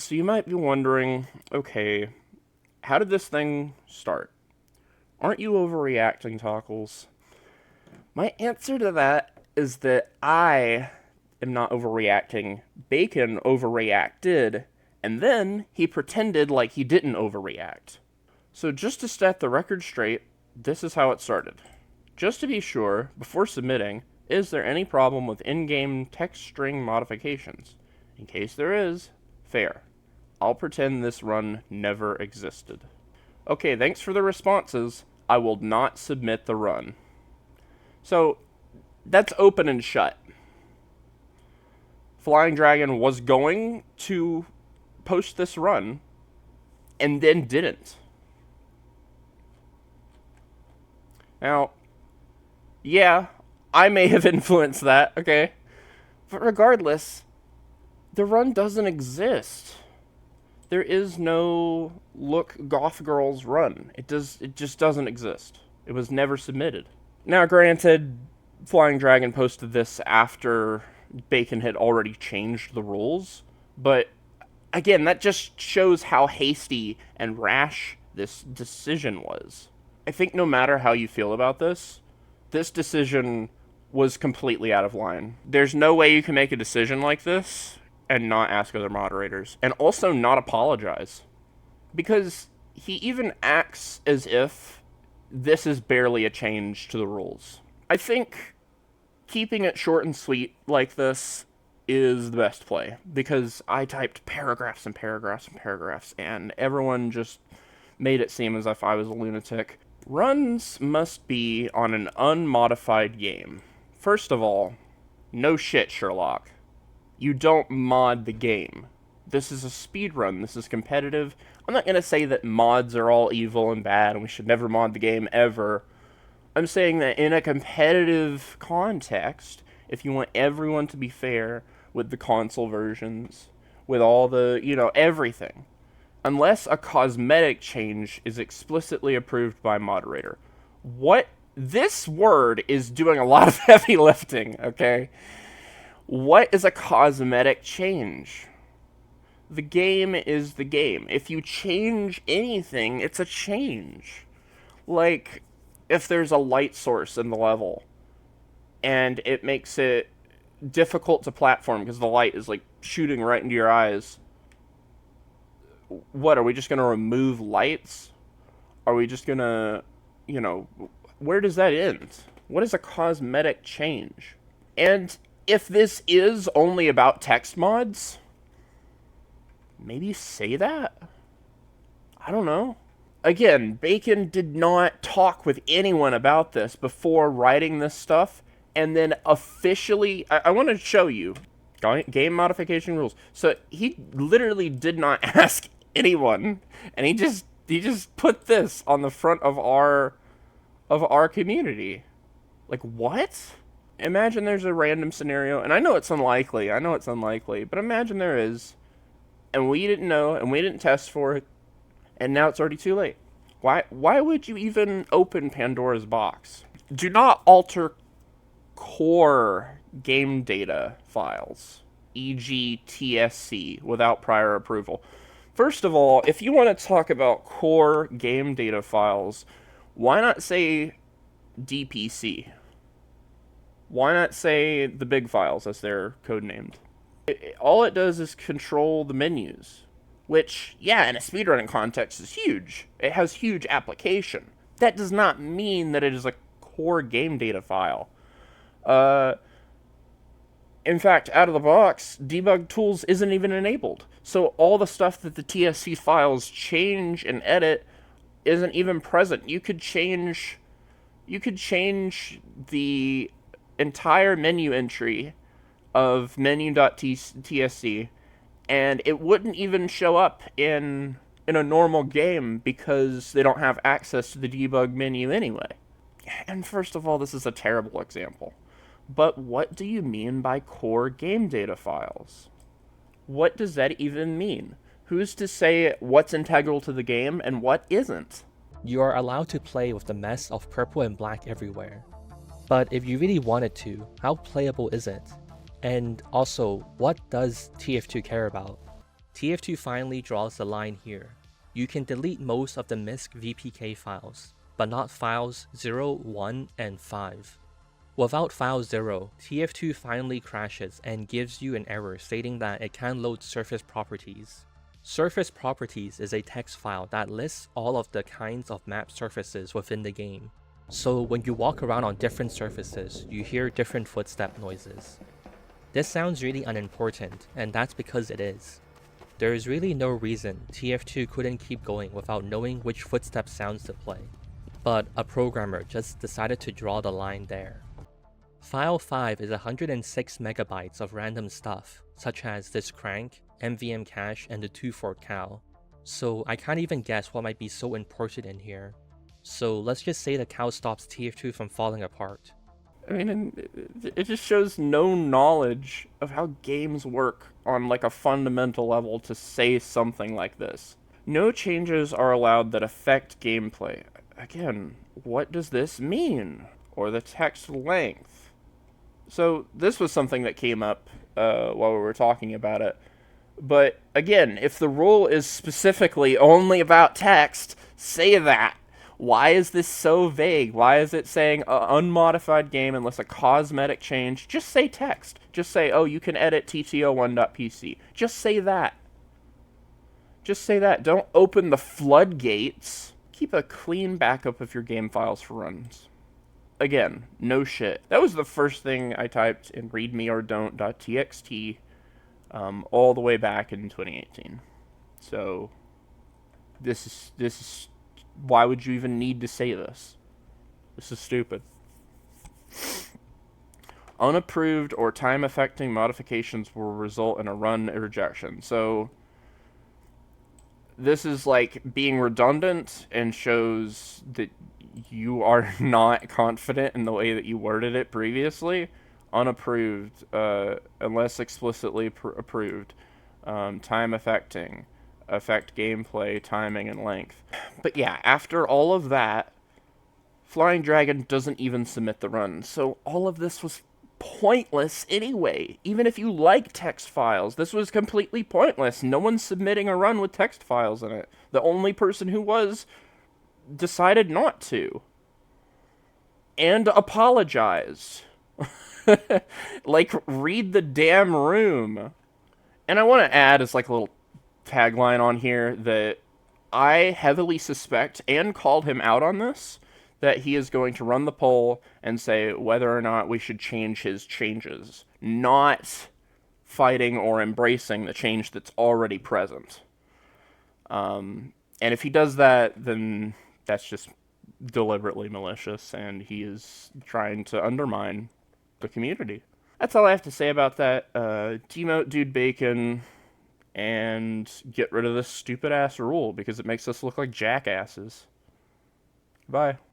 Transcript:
So you might be wondering, okay, how did this thing start? Aren't you overreacting, Tockles? My answer to that is that I am not overreacting. Bacon overreacted, and then he pretended like he didn't overreact. So just to set the record straight, this is how it started. Just to be sure, before submitting, is there any problem with in-game text string modifications? In case there is, fair. I'll pretend this run never existed. Okay, thanks for the responses. I will not submit the run. So, that's open and shut. Flying Dragon was going to post this run, and then didn't. Now, yeah, I may have influenced that, okay? But regardless, the run doesn't exist. There is no Look Goth Girls run. It just doesn't exist. It was never submitted. Now, granted, Flying Dragon posted this after Bacon had already changed the rules, but again, that just shows how hasty and rash this decision was. I think no matter how you feel about this decision was completely out of line. There's no way you can make a decision like this and not ask other moderators, and also not apologize. Because he even acts as if this is barely a change to the rules. I think keeping it short and sweet like this is the best play, because I typed paragraphs and paragraphs and paragraphs, and everyone just made it seem as if I was a lunatic. Runs must be on an unmodified game. First of all, no shit, Sherlock. You don't mod the game. This is a speedrun. This is competitive. I'm not going to say that mods are all evil and bad and we should never mod the game ever. I'm saying that in a competitive context, if you want everyone to be fair with the console versions, with all the, everything, unless a cosmetic change is explicitly approved by moderator. This word is doing a lot of heavy lifting, okay? What is a cosmetic change? The game is the game. If you change anything, it's a change. Like, if there's a light source in the level, and it makes it difficult to platform because the light is, like, shooting right into your eyes. What, are we just going to remove lights? Are we just going to, where does that end? What is a cosmetic change? And if this is only about text mods, maybe say that? I don't know. Again, Bacon did not talk with anyone about this before writing this stuff, and then officially, I want to show you game modification rules. So he literally did not ask anyone, and he just put this on the front of our community. Like, what? Imagine there's a random scenario, and I know it's unlikely, but imagine there is, and we didn't know, and we didn't test for it, and now it's already too late. Why would you even open Pandora's box? Do not alter core game data files, e.g. TSC, without prior approval. First of all, if you want to talk about core game data files, why not say DPC? Why not say the big files, as they're codenamed? All it does is control the menus, which, yeah, in a speedrunning context is huge. It has huge application. That does not mean that it is a core game data file. In fact, out of the box, debug tools isn't even enabled. So all the stuff that the TSC files change and edit isn't even present. You could change the entire menu entry of menu.tsc, and it wouldn't even show up in a normal game because they don't have access to the debug menu anyway. And first of all, this is a terrible example. But what do you mean by core game data files? What does that even mean? Who's to say what's integral to the game and what isn't? You are allowed to play with the mess of purple and black everywhere. But if you really wanted to, how playable is it? And also, what does TF2 care about? TF2 finally draws the line here. You can delete most of the MISC VPK files, but not files 0, 1, and 5. Without file 0, TF2 finally crashes and gives you an error stating that it can load surface properties. Surface properties is a text file that lists all of the kinds of map surfaces within the game. So when you walk around on different surfaces, you hear different footstep noises. This sounds really unimportant, and that's because it is. There is really no reason TF2 couldn't keep going without knowing which footstep sounds to play, but a programmer just decided to draw the line there. File 5 is 106 megabytes of random stuff, such as this crank, MVM cache, and the 2-Fort cow. So I can't even guess what might be so important in here. So let's just say the cow stops TF2 from falling apart. I mean, it just shows no knowledge of how games work on like a fundamental level to say something like this. No changes are allowed that affect gameplay. Again, what does this mean? Or the text length? So this was something that came up while we were talking about it. But again, if the rule is specifically only about text, say that. Why is this so vague? Why is it saying unmodified game unless a cosmetic change? Just say text. Just say, oh, you can edit TTO1.pc. Just say that. Just say that. Don't open the floodgates. Keep a clean backup of your game files for runs. Again, no shit. That was the first thing I typed in readmeordon't.txt all the way back in 2018. So this is why would you even need to say this? This is stupid. Unapproved or time-affecting modifications will result in a run rejection. So this is like being redundant and shows that you are not confident in the way that you worded it previously. Unapproved, unless explicitly approved. Time affecting. Affect gameplay, timing, and length. But yeah, after all of that, Flying Dragon doesn't even submit the run. So all of this was pointless anyway. Even if you like text files, this was completely pointless. No one's submitting a run with text files in it. The only person who was decided not to. And apologized. Like, read the damn room. And I want to add as like a little tagline on here that I heavily suspect and called him out on this, that he is going to run the poll and say whether or not we should change his changes, not fighting or embracing the change that's already present. And if he does that, then that's just deliberately malicious, and he is trying to undermine the community. That's all I have to say about that. Demote Dude Bacon and get rid of this stupid ass rule because it makes us look like jackasses. Bye.